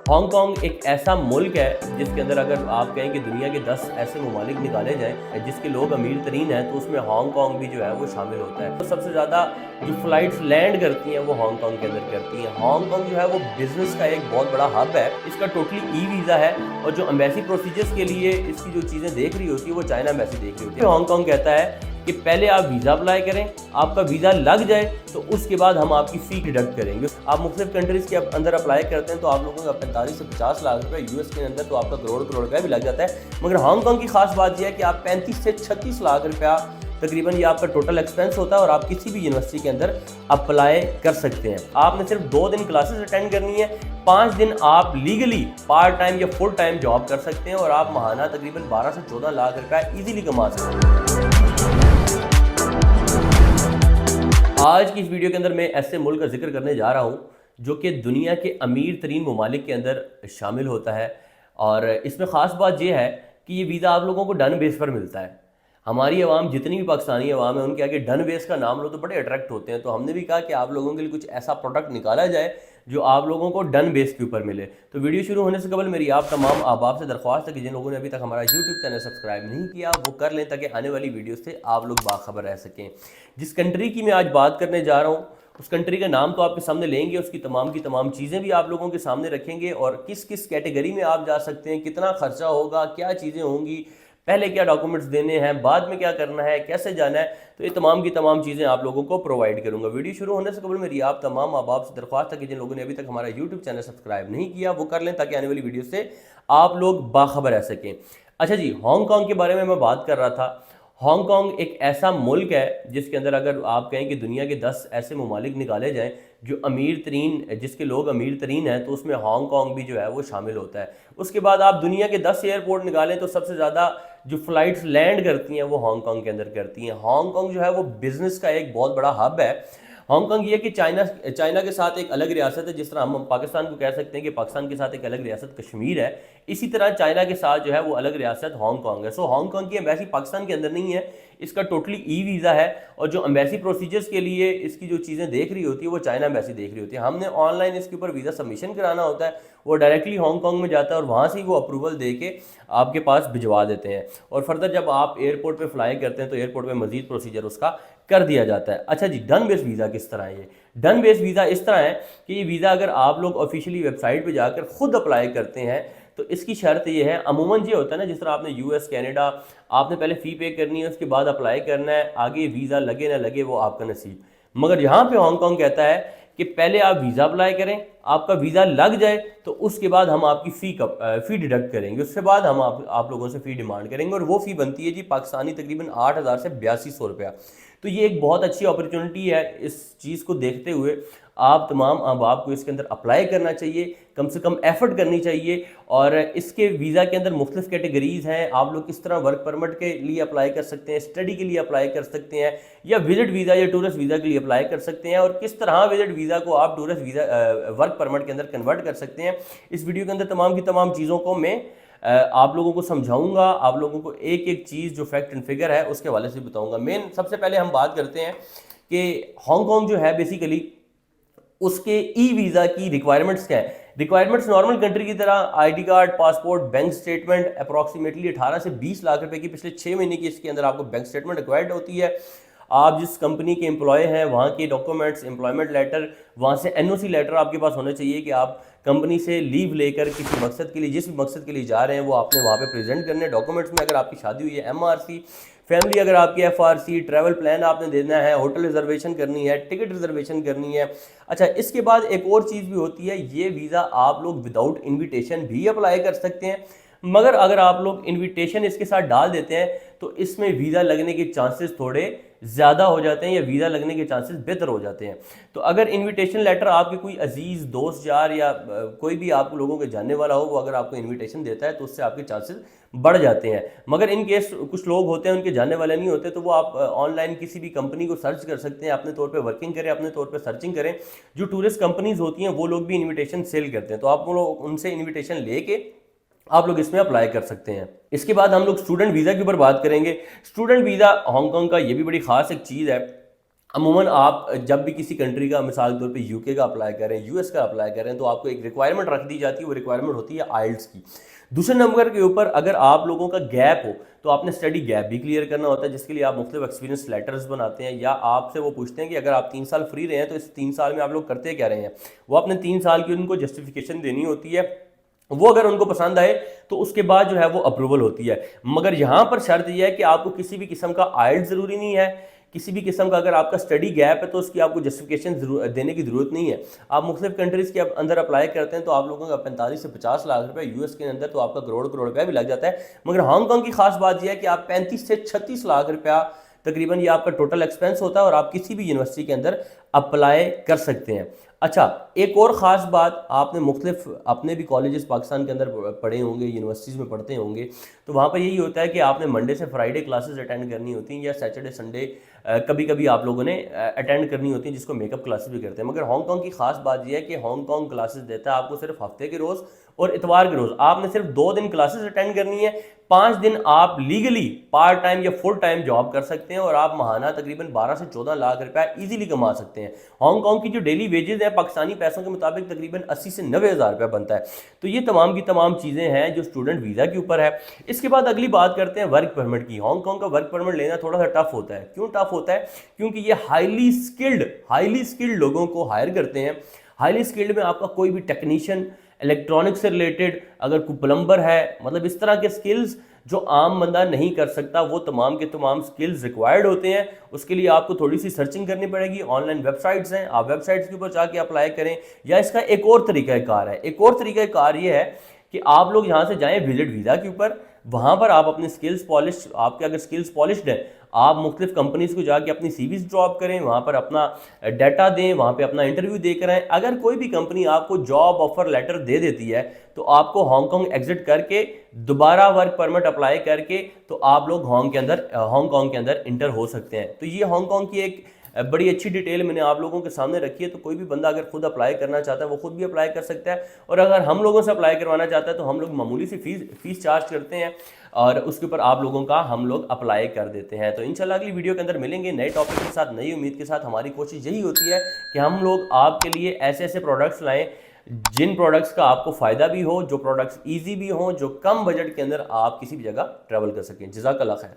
Hong Kong एक ऐसा मुल्क है जिसके अंदर अगर आप कहें कि दुनिया के 10 ऐसे ममालिक निकाले जाएं जिसके लोग अमीर तरीन हैं तो उसमें हांगकांग भी जो है वो शामिल होता है। तो सबसे ज़्यादा जो फ्लाइट्स लैंड करती हैं वो हांगकांग के अंदर करती हैं। हांगकांग जो है वो बिज़नेस का एक बहुत बड़ा हब है। इसका टोटली ई वीज़ा है और जो एम्बेसी प्रोसीजर्स के लिए इसकी जो चीज़ें देख रही होती है वो चाइना एम्बेसी देख रही होती है। हांगकांग कहता है कि पहले आप वीज़ा अप्लाई करें, आपका वीज़ा लग जाए तो उसके बाद हम आपकी फ़ी डिडक्ट करेंगे। आप मुख्तलिफ कंट्रीज़ के अंदर अप्लाई करते हैं तो आप लोगों का 45 से 50 लाख रुपए, यूएस के अंदर तो आपका करोड़ रुपया भी लग जाता है। मगर हांगकांग की खास बात यह है कि आप 35 से 36 लाख रुपया तकरीबन ये आपका टोटल एक्सपेंस होता है और आप किसी भी यूनिवर्सिटी के अंदर अप्लाई कर सकते हैं। आपने सिर्फ 2 दिन क्लासेस अटेंड करनी है, 5 दिन आप लीगली पार्ट टाइम या फुल टाइम जॉब कर सकते हैं और आप माहाना तकरीबन 12 से 14 लाख रुपया ईजिली कमा सकते हैं। आज की इस वीडियो के अंदर मैं ऐसे मुल्क का जिक्र करने जा रहा हूँ जो कि दुनिया के अमीर तरीन ममालिक के अंदर शामिल होता है और इसमें ख़ास बात यह है कि ये वीज़ा आप लोगों को डन बेस पर मिलता है। हमारी आवाम जितनी भी पाकिस्तानी आवाम है उनके आगे डन बेस का नाम लो तो बड़े अट्रैक्ट होते हैं। तो हमने भी कहा कि आप लोगों के लिए कुछ ऐसा प्रोडक्ट निकाला जाए जो आप लोगों को डन बेस के ऊपर मिले। तो वीडियो शुरू होने से कबल मेरी आप तमाम अहबाब से दरख्वास्त है कि जिन लोगों ने अभी तक हमारा यूट्यूब चैनल सब्सक्राइब नहीं किया वो कर लें ताकि आने वाली वीडियो से आप लोग बाखबर रह सकें। जिस कंट्री की मैं आज बात करने जा रहा हूँ उस कंट्री का नाम तो आपके सामने लेंगे, उसकी तमाम चीज़ें भी आप लोगों के सामने रखेंगे और किस किस कैटेगरी में आप जा सकते हैं, कितना खर्चा होगा, क्या चीज़ें होंगी, पहले क्या डॉक्यूमेंट्स देने हैं, बाद में क्या करना है, कैसे जाना है, तो ये तमाम चीज़ें आप लोगों को प्रोवाइड करूंगा। वीडियो शुरू होने से कबल मेरी आप तमाम अहबाब से दरख्वास्त है कि जिन लोगों ने अभी तक हमारा यूट्यूब चैनल सब्सक्राइब नहीं किया वो कर लें ताकि आने वाली वीडियो से आप लोग बाखबर रह सकें। अच्छा जी, हांगकांग के बारे में मैं बात कर रहा था। हांगकांग एक ऐसा मुल्क है जिसके अंदर अगर आप कहें कि दुनिया के 10 ऐसे ममालिक निकाले जाएं जो अमीर तरीन, जिसके लोग अमीर तरीन हैं तो उसमें हांगकांग भी जो है वो शामिल होता है। उसके बाद आप दुनिया के 10 एयरपोर्ट निकालें तो सबसे ज़्यादा जो फ्लाइट्स लैंड करती हैं वो हांगकांग के अंदर करती हैं। हांगकांग जो है वो बिज़नेस का एक बहुत बड़ा हब है। हांगकांग ये कि चाइना के साथ एक अलग रियासत है, जिस तरह हम पाकिस्तान को कह सकते हैं कि पाकिस्तान के साथ एक अलग रियासत कश्मीर है, इसी तरह चाइना के साथ जो है वो अलग रियासत हांगकांग है। सो हांगकांग की एम्बेसी पाकिस्तान के अंदर नहीं है, इसका टोटली ई वीज़ा है और जो एम्बेसी प्रोसीजर्स के लिए इसकी जो चीज़ें देख रही होती है वो चाइना एम्बेसी देख रही होती है। हमने ऑनलाइन इसके ऊपर वीज़ा सबमिशन कराना होता है, वो डायरेक्टली हांगकांग में जाता है और वहाँ से ही वो अप्रूवल दे के आपके पास भिजवा देते हैं और फर्दर जब आप एयरपोर्ट पे फ्लाई करते हैं तो एयरपोर्ट पे मजीद प्रोसीजर उसका कर दिया जाता है। अच्छा जी, डन बेस वीज़ा किस तरह है? ये डन बेस वीज़ा इस तरह है कि ये वीज़ा अगर आप लोग ऑफिशियली वेबसाइट पे जाकर खुद अप्लाई करते हैं तो इसकी शर्त ये है, अमूमन ये होता है ना जिस तरह आपने यूएस कैनेडा आपने पहले फ़ी पे करनी है, उसके बाद अप्लाई करना है, आगे वीज़ा लगे ना लगे वो आपका नसीब। मगर यहाँ पे हांगकांग कहता है कि पहले आप वीज़ा अप्लाई करें, आपका वीज़ा लग जाए तो उसके बाद हम आपकी फ़ी डिडक्ट करेंगे, उसके बाद हम आप लोगों से फ़ी डिमांड करेंगे और वो फ़ी बनती है जी पाकिस्तानी तकरीबन 8,000 से 8200 रुपया। तो ये एक बहुत अच्छी अपॉर्चुनिटी है। इस चीज़ को देखते हुए आप तमाम अहबाब को इसके अंदर अप्लाई करना चाहिए, कम से कम एफर्ट करनी चाहिए। और इसके वीज़ा के अंदर मुख्तलिफ कैटेगरीज़ हैं। आप लोग किस तरह वर्क परमिट के लिए अप्लाई कर सकते हैं, स्टडी के लिए अप्लाई कर सकते हैं या विजिट वीज़ा या टूरिस्ट वीज़ा के लिए अप्लाई कर सकते हैं और किस तरह विजिट वीज़ा को आप टूरिस्ट वीज़ा वर्क परमिट के अंदर कन्वर्ट कर सकते हैं। इस वीडियो के अंदर तमाम चीज़ों को मैं आप लोगों को समझाऊंगा, आप लोगों को एक एक चीज़ जो फैक्ट एंड फिगर है उसके हवाले से बताऊंगा। मेन सबसे पहले हम बात करते हैं कि हांगकांग जो है बेसिकली उसके ई वीज़ा की रिक्वायरमेंट्स क्या है। रिक्वायरमेंट्स नॉर्मल कंट्री की तरह ID card, passport, bank statement, approximately 18 से 20 लाख रुपए की पिछले 6 महीने की इसके अंदर आपको बैंक स्टेटमेंट रिक्वायर्ड होती है। आप जिस कंपनी के एम्प्लॉय हैं वहाँ के डॉक्यूमेंट्स, एम्प्लॉयमेंट लेटर, वहाँ से एनओसी लेटर आपके पास होना चाहिए कि आप कंपनी से लीव लेकर किसी मकसद के लिए, जिस भी मकसद के लिए जा रहे हैं वो आपने वहाँ पे प्रेजेंट करने। डॉक्यूमेंट्स में अगर आपकी शादी हुई है एमआरसी, फैमिली अगर आपकी एफआरसी, ट्रैवल प्लान आपने देना है, होटल रिजर्वेशन करनी है, टिकट रिजर्वेशन करनी है। अच्छा, इसके बाद एक और चीज़ भी होती है, ये वीज़ा आप लोग विदाउट इन्विटेशन भी अप्लाई कर सकते हैं। मगर अगर आप लोग इन्विटेशन इसके साथ डाल देते हैं तो इसमें वीज़ा लगने के चांसेस थोड़े ज़्यादा हो जाते हैं या वीज़ा लगने के चांसेस बेहतर हो जाते हैं। तो अगर इनविटेशन लेटर आपके कोई अजीज़ दोस्त यार या कोई भी आप लोगों के जानने वाला हो वो अगर आपको इनविटेशन देता है तो उससे आपके चांसेस बढ़ जाते हैं। मगर इन केस कुछ लोग होते हैं उनके जानने वाले नहीं होते तो वो आप ऑनलाइन किसी भी कंपनी को सर्च कर सकते हैं, अपने तौर पे वर्किंग करें, अपने तौर पे सर्चिंग करें। जो टूरिस्ट कंपनीज होती हैं वो लोग भी इन्विटेशन सेल करते हैं, तो आप वो लोग उनसे इन्विटेशन लेके आप लोग इसमें अप्लाई कर सकते हैं। इसके बाद हम लोग स्टूडेंट वीज़ा के ऊपर बात करेंगे। स्टूडेंट वीज़ा हांगकांग का ये भी बड़ी ख़ास एक चीज़ है। अमूमन आप जब भी किसी कंट्री का, मिसाल के तौर पे यूके का अप्लाई करें, यूएस का अप्लाई करें, तो आपको एक रिक्वायरमेंट रख दी जाती है, वो रिक्वायरमेंट होती है आइल्स की। दूसरे नंबर के ऊपर अगर आप लोगों का गैप हो तो आपने स्टडी गैप भी क्लियर करना होता है, जिसके लिए आप मुख्तलिफ एक्सपीरियंस लेटर्स बनाते हैं, या आपसे वो पूछते हैं कि अगर आप 3 साल फ्री रहे हैं तो इस 3 साल में आप लोग करते क्या रहे हैं। वो अपने 3 साल की उनको जस्टिफिकेशन देनी होती है, वो अगर उनको पसंद आए तो उसके बाद जो है वो अप्रूवल होती है। मगर यहाँ पर शर्त यह है कि आपको किसी भी किस्म का आइल्स ज़रूरी नहीं है, किसी भी किस्म का अगर आपका स्टडी गैप है तो उसकी आपको जस्टिफिकेशन देने की ज़रूरत नहीं है। आप मुख्तलिफ कंट्रीज़ के अंदर अप्लाई करते हैं तो आप लोगों का 45 से 50 लाख रुपए, यूएस के अंदर तो आपका करोड़ करोड़ रुपया भी लग जाता है। मगर हांगकॉन्ग की खास बात यह है कि आप 35 से 36 लाख रुपया तकरीबन ये आपका टोटल एक्सपेंस होता है और आप किसी भी यूनिवर्सिटी के अंदर अप्लाई कर सकते हैं। अच्छा, एक और ख़ास बात, आपने मुख्तलिफ अपने भी कॉलेजेस पाकिस्तान के अंदर पढ़े होंगे, यूनिवर्सिटीज़ में पढ़ते होंगे, तो वहाँ पर यही होता है कि आपने मंडे से फ्राइडे क्लासेस अटेंड करनी होती हैं, या सैटरडे संडे कभी कभी आप लोगों ने अटेंड करनी होती है, जिसको मेकअप क्लासेस भी करते हैं। मगर हांगकॉन्ग की खास बात यह है कि हांगकॉन्ग क्लासेस देता है आपको सिर्फ हफ्ते के रोज़ और इतवार के रोज़। आपने सिर्फ 2 दिन क्लासेस अटेंड करनी है, 5 दिन आप लीगली पार्ट टाइम या फुल टाइम जॉब कर सकते हैं और आप महाना तकरीबन 12 से 14 लाख रुपया इजीली कमा सकते हैं। हांगकॉन्ग की जो डेली वेजेस है पाकिस्तानी पैसों के मुताबिक तकरीबन 80 से 90 हज़ार रुपया बनता है। तो ये तमाम की तमाम चीज़ें हैं जो स्टूडेंट वीज़ा के ऊपर है। इसके बाद अगली बात करते हैं वर्क परमिट की। हांगकॉन्ग का वर्क परमिट लेना थोड़ा सा टफ होता है। क्यों टफ होता है? क्योंकि ये हाईली स्किल्ड लोगों को हायर करते हैं। हाईली स्किल्ड में आपका कोई भी टेक्नीशियन, इलेक्ट्रॉनिक्स से रिलेटेड, अगर कोई प्लम्बर है, मतलब इस तरह के स्किल्स जो आम बंदा नहीं कर सकता, वो तमाम के तमाम स्किल्स रिक्वायर्ड होते हैं। उसके लिए आपको थोड़ी सी सर्चिंग करनी पड़ेगी। ऑनलाइन वेबसाइट्स हैं, आप वेबसाइट्स के ऊपर जाके अप्लाई करें, या इसका एक और तरीक़ाकार है। एक और तरीक़ाकार ये है कि आप लोग यहाँ से जाएं विजिट वीज़ा के ऊपर, वहाँ पर आप अपनी स्किल्स पॉलिश, आपके अगर स्किल्स पॉलिश्ड है, आप मुख्तलिफ कंपनीज को जाके अपनी सीवीज ड्रॉप करें, वहाँ पर अपना डाटा दें, वहाँ पे अपना इंटरव्यू देकर आएँ। अगर कोई भी कंपनी आपको जॉब ऑफर लेटर दे देती है तो आपको हांगकॉन्ग एग्जिट करके दोबारा वर्क परमिट अप्लाई करके तो आप लोग हांगकॉन्ग के अंदर इंटर हो सकते हैं। तो ये हांगकॉन्ग की एक बड़ी अच्छी डिटेल मैंने आप लोगों के सामने रखी है। तो कोई भी बंदा अगर खुद अप्लाई करना चाहता है वो खुद भी अप्लाई कर सकता है, और अगर हम लोगों से अप्लाई करवाना चाहता है तो हम लोग मामूली सी फीस चार्ज करते हैं और उसके ऊपर आप लोगों का हम लोग अप्लाई कर देते हैं। तो इंशाल्लाह अगली वीडियो के अंदर मिलेंगे नए टॉपिक के साथ, नई उम्मीद के साथ। हमारी कोशिश यही होती है कि हम लोग आपके लिए ऐसे ऐसे प्रोडक्ट्स लाएं जिन प्रोडक्ट्स का आपको फ़ायदा भी हो, जो प्रोडक्ट्स ईजी भी हों, जो कम बजट के अंदर आप किसी भी जगह ट्रैवल कर सकें। जज़ाकल्लाह खैर।